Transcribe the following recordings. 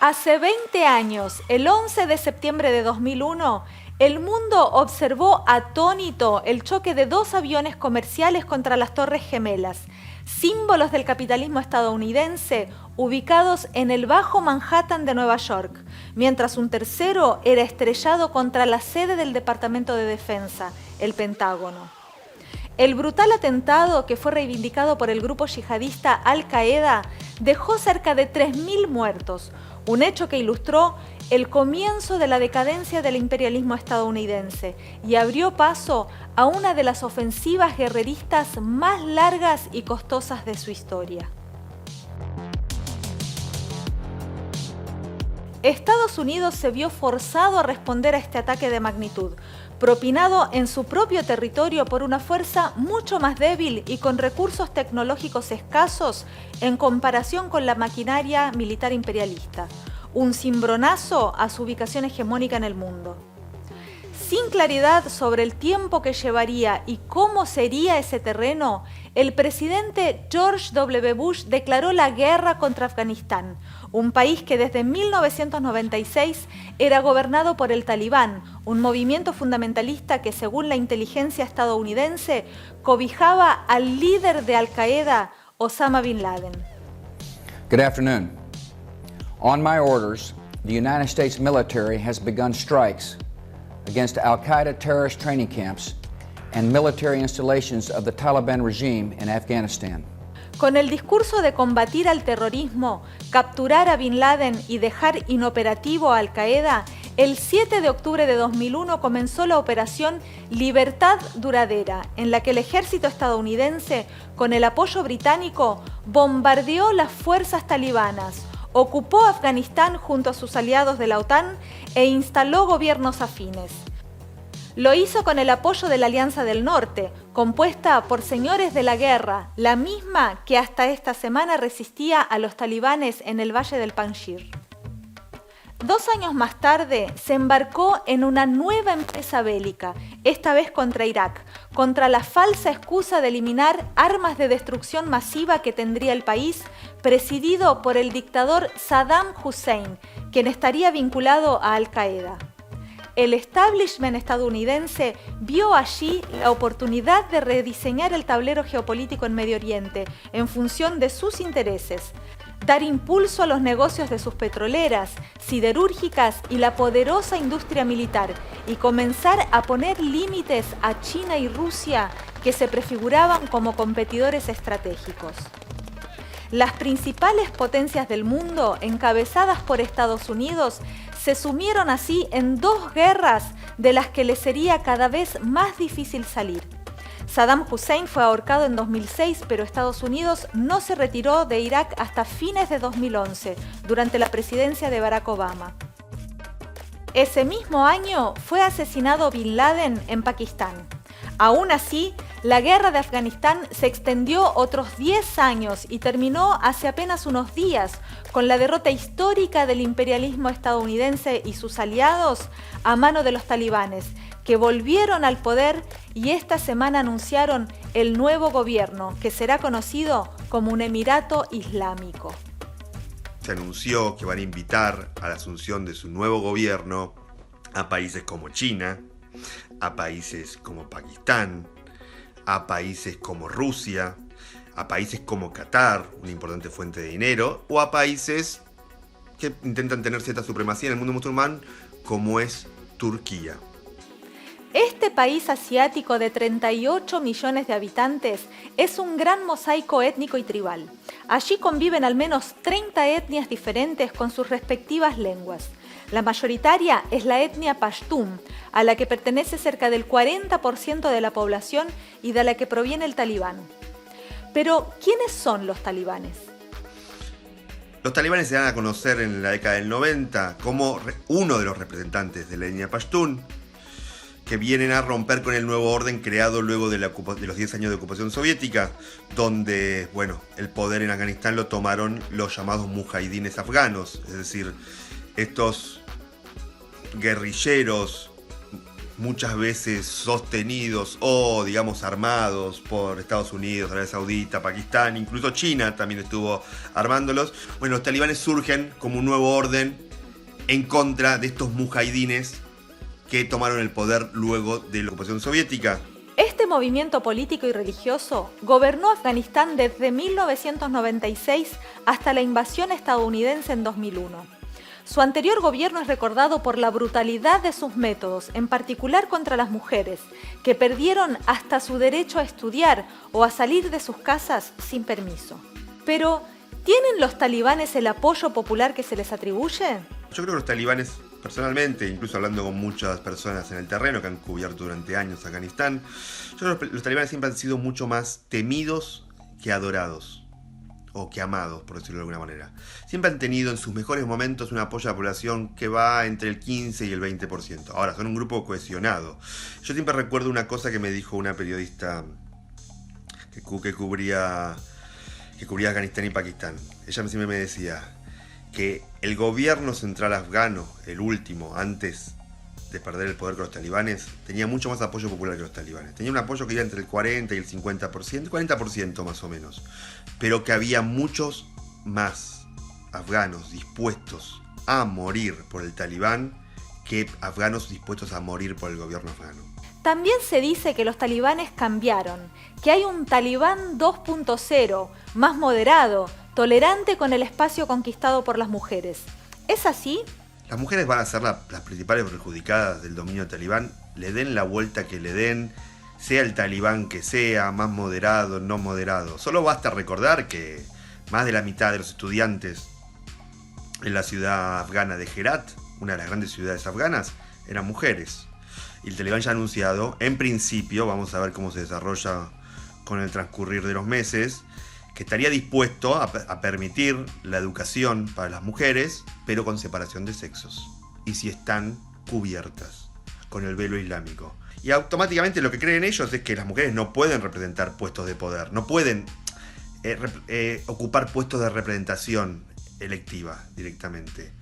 Hace 20 años, el 11 de septiembre de 2001, el mundo observó atónito el choque de dos aviones comerciales contra las Torres Gemelas, símbolos del capitalismo estadounidense ubicados en el Bajo Manhattan de Nueva York, mientras un tercero era estrellado contra la sede del Departamento de Defensa, el Pentágono. El brutal atentado, que fue reivindicado por el grupo yihadista Al-Qaeda, dejó cerca de 3.000 muertos, un hecho que ilustró el comienzo de la decadencia del imperialismo estadounidense y abrió paso a una de las ofensivas guerreristas más largas y costosas de su historia. Estados Unidos se vio forzado a responder a este ataque de magnitud, propinado en su propio territorio por una fuerza mucho más débil y con recursos tecnológicos escasos en comparación con la maquinaria militar imperialista, un cimbronazo a su ubicación hegemónica en el mundo. Sin claridad sobre el tiempo que llevaría y cómo sería ese terreno, el presidente George W. Bush declaró la guerra contra Afganistán, un país que desde 1996 era gobernado por el Talibán, un movimiento fundamentalista que, según la inteligencia estadounidense, cobijaba al líder de Al-Qaeda, Osama Bin Laden. Good afternoon. On my orders, the United States military has begun strikes against Al-Qaeda terrorist training camps and military installations of the Taliban regime in Afghanistan. Con el discurso de combatir al terrorismo, capturar a Bin Laden y dejar inoperativo a Al-Qaeda, el 7 de octubre de 2001 comenzó la operación Libertad Duradera, en la que el ejército estadounidense, con el apoyo británico, bombardeó las fuerzas talibanas, ocupó Afganistán junto a sus aliados de la OTAN e instaló gobiernos afines. Lo hizo con el apoyo de la Alianza del Norte, compuesta por señores de la guerra, la misma que hasta esta semana resistía a los talibanes en el Valle del Panjshir. 2 años más tarde se embarcó en una nueva empresa bélica, esta vez contra Irak, contra la falsa excusa de eliminar armas de destrucción masiva que tendría el país, presidido por el dictador Saddam Hussein, quien estaría vinculado a Al-Qaeda. El establishment estadounidense vio allí la oportunidad de rediseñar el tablero geopolítico en Medio Oriente en función de sus intereses, dar impulso a los negocios de sus petroleras, siderúrgicas y la poderosa industria militar y comenzar a poner límites a China y Rusia que se prefiguraban como competidores estratégicos. Las principales potencias del mundo, encabezadas por Estados Unidos, se sumieron así en 2 guerras de las que les sería cada vez más difícil salir. Saddam Hussein fue ahorcado en 2006, pero Estados Unidos no se retiró de Irak hasta fines de 2011, durante la presidencia de Barack Obama. Ese mismo año fue asesinado Bin Laden en Pakistán. Aún así, la guerra de Afganistán se extendió otros 10 años y terminó hace apenas unos días con la derrota histórica del imperialismo estadounidense y sus aliados a mano de los talibanes, que volvieron al poder y esta semana anunciaron el nuevo gobierno, que será conocido como un Emirato Islámico. Se anunció que van a invitar a la asunción de su nuevo gobierno a países como China, a países como Pakistán, a países como Rusia, a países como Qatar, una importante fuente de dinero, o a países que intentan tener cierta supremacía en el mundo musulmán, como es Turquía. Este país asiático de 38 millones de habitantes es un gran mosaico étnico y tribal. Allí conviven al menos 30 etnias diferentes con sus respectivas lenguas. La mayoritaria es la etnia pashtún, a la que pertenece cerca del 40% de la población y de la que proviene el talibán. Pero, ¿quiénes son los talibanes? Los talibanes se dan a conocer en la década del 90 como uno de los representantes de la etnia pashtún, que vienen a romper con el nuevo orden creado luego de los 10 años de ocupación soviética, donde, el poder en Afganistán lo tomaron los llamados mujahidines afganos, es decir, estos guerrilleros muchas veces sostenidos o, digamos, armados por Estados Unidos, Arabia Saudita, Pakistán, incluso China también estuvo armándolos. Bueno, los talibanes surgen como un nuevo orden en contra de estos mujahidines que tomaron el poder luego de la ocupación soviética. Este movimiento político y religioso gobernó Afganistán desde 1996 hasta la invasión estadounidense en 2001. Su anterior gobierno es recordado por la brutalidad de sus métodos, en particular contra las mujeres, que perdieron hasta su derecho a estudiar o a salir de sus casas sin permiso. Pero, ¿tienen los talibanes el apoyo popular que se les atribuye? Yo creo que los talibanes, personalmente, incluso hablando con muchas personas en el terreno que han cubierto durante años Afganistán, yo creo que los talibanes siempre han sido mucho más temidos que adorados, o que amados, por decirlo de alguna manera. Siempre han tenido en sus mejores momentos un apoyo a la población que va entre el 15 y el 20%. Ahora, son un grupo cohesionado. Yo siempre recuerdo una cosa que me dijo una periodista que cubría Afganistán y Pakistán. Ella siempre me decía que el gobierno central afgano, el último, antes de perder el poder con los talibanes, tenía mucho más apoyo popular que los talibanes. Tenía un apoyo que iba entre el 40 y el 50%, 40% más o menos. Pero que había muchos más afganos dispuestos a morir por el talibán que afganos dispuestos a morir por el gobierno afgano. También se dice que los talibanes cambiaron, que hay un talibán 2.0, más moderado, tolerante con el espacio conquistado por las mujeres. ¿Es así? Las mujeres van a ser las principales perjudicadas del dominio talibán, le den la vuelta que le den, sea el talibán que sea, más moderado, no moderado. Solo basta recordar que más de la mitad de los estudiantes en la ciudad afgana de Herat, una de las grandes ciudades afganas, eran mujeres. Y el talibán ya ha anunciado, en principio, vamos a ver cómo se desarrolla con el transcurrir de los meses, que estaría dispuesto a permitir la educación para las mujeres, pero con separación de sexos. Y si están cubiertas con el velo islámico. Y automáticamente lo que creen ellos es que las mujeres no pueden representar puestos de poder, no pueden ocupar puestos de representación electiva directamente.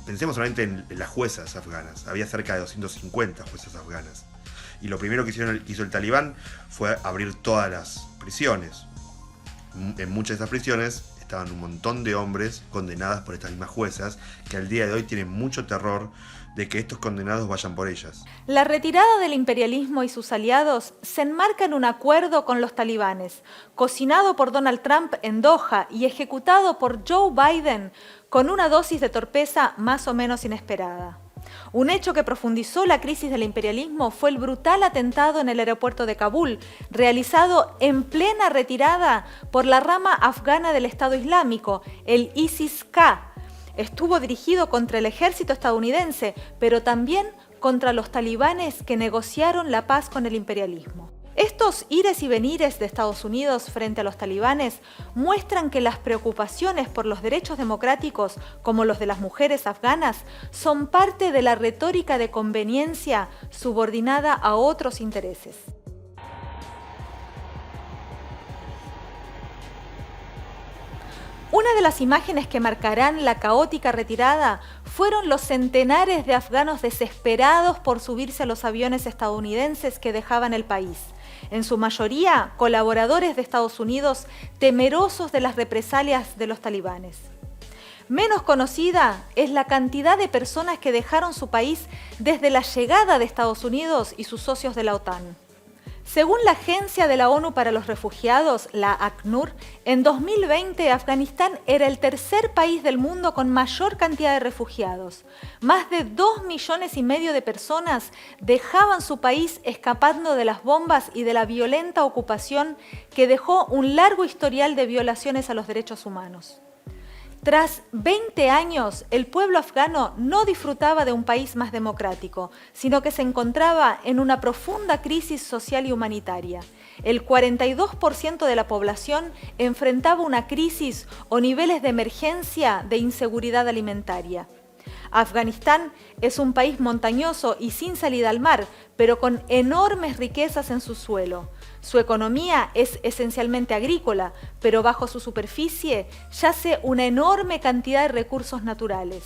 Pensemos solamente en las juezas afganas. Había cerca de 250 juezas afganas. Y lo primero que hizo el talibán fue abrir todas las prisiones. En muchas de esas prisiones estaban un montón de hombres condenadas por estas mismas juezas que al día de hoy tienen mucho terror de que estos condenados vayan por ellas. La retirada del imperialismo y sus aliados se enmarca en un acuerdo con los talibanes, cocinado por Donald Trump en Doha y ejecutado por Joe Biden con una dosis de torpeza más o menos inesperada. Un hecho que profundizó la crisis del imperialismo fue el brutal atentado en el aeropuerto de Kabul, realizado en plena retirada por la rama afgana del Estado Islámico, el ISIS-K. Estuvo dirigido contra el ejército estadounidense, pero también contra los talibanes que negociaron la paz con el imperialismo. Estos ires y venires de Estados Unidos frente a los talibanes muestran que las preocupaciones por los derechos democráticos, como los de las mujeres afganas, son parte de la retórica de conveniencia subordinada a otros intereses. Una de las imágenes que marcarán la caótica retirada fueron los centenares de afganos desesperados por subirse a los aviones estadounidenses que dejaban el país. En su mayoría, colaboradores de Estados Unidos temerosos de las represalias de los talibanes. Menos conocida es la cantidad de personas que dejaron su país desde la llegada de Estados Unidos y sus socios de la OTAN. Según la Agencia de la ONU para los Refugiados, la ACNUR, en 2020 Afganistán era el tercer país del mundo con mayor cantidad de refugiados. Más de 2,5 millones de personas dejaban su país escapando de las bombas y de la violenta ocupación que dejó un largo historial de violaciones a los derechos humanos. Tras 20 años, el pueblo afgano no disfrutaba de un país más democrático, sino que se encontraba en una profunda crisis social y humanitaria. El 42% de la población enfrentaba una crisis o niveles de emergencia de inseguridad alimentaria. Afganistán es un país montañoso y sin salida al mar, pero con enormes riquezas en su suelo. Su economía es esencialmente agrícola, pero bajo su superficie yace una enorme cantidad de recursos naturales.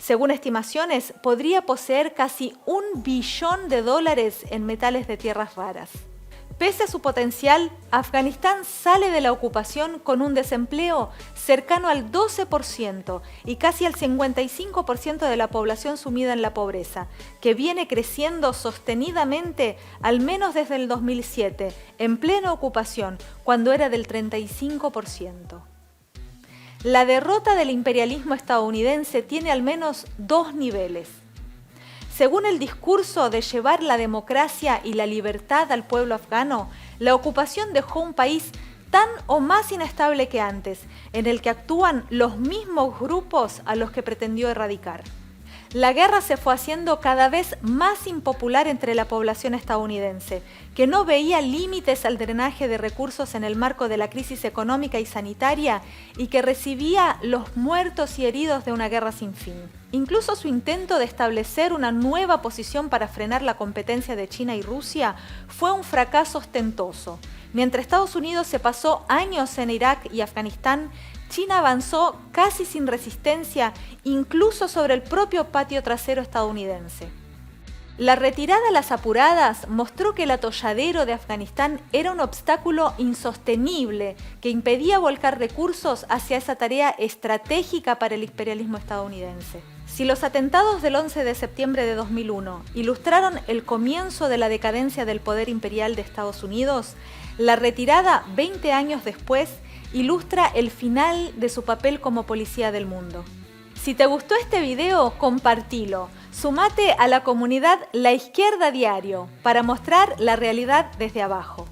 Según estimaciones, podría poseer casi $1 billón en metales de tierras raras. Pese a su potencial, Afganistán sale de la ocupación con un desempleo cercano al 12% y casi al 55% de la población sumida en la pobreza, que viene creciendo sostenidamente al menos desde el 2007, en plena ocupación, cuando era del 35%. La derrota del imperialismo estadounidense tiene al menos dos niveles. Según el discurso de llevar la democracia y la libertad al pueblo afgano, la ocupación dejó un país tan o más inestable que antes, en el que actúan los mismos grupos a los que pretendió erradicar. La guerra se fue haciendo cada vez más impopular entre la población estadounidense, que no veía límites al drenaje de recursos en el marco de la crisis económica y sanitaria y que recibía los muertos y heridos de una guerra sin fin. Incluso su intento de establecer una nueva posición para frenar la competencia de China y Rusia fue un fracaso ostentoso. Mientras Estados Unidos se pasó años en Irak y Afganistán, China avanzó casi sin resistencia, incluso sobre el propio patio trasero estadounidense. La retirada a las apuradas mostró que el atolladero de Afganistán era un obstáculo insostenible que impedía volcar recursos hacia esa tarea estratégica para el imperialismo estadounidense. Si los atentados del 11 de septiembre de 2001 ilustraron el comienzo de la decadencia del poder imperial de Estados Unidos, la retirada 20 años después ilustra el final de su papel como policía del mundo. Si te gustó este video, compartilo. Sumate a la comunidad La Izquierda Diario para mostrar la realidad desde abajo.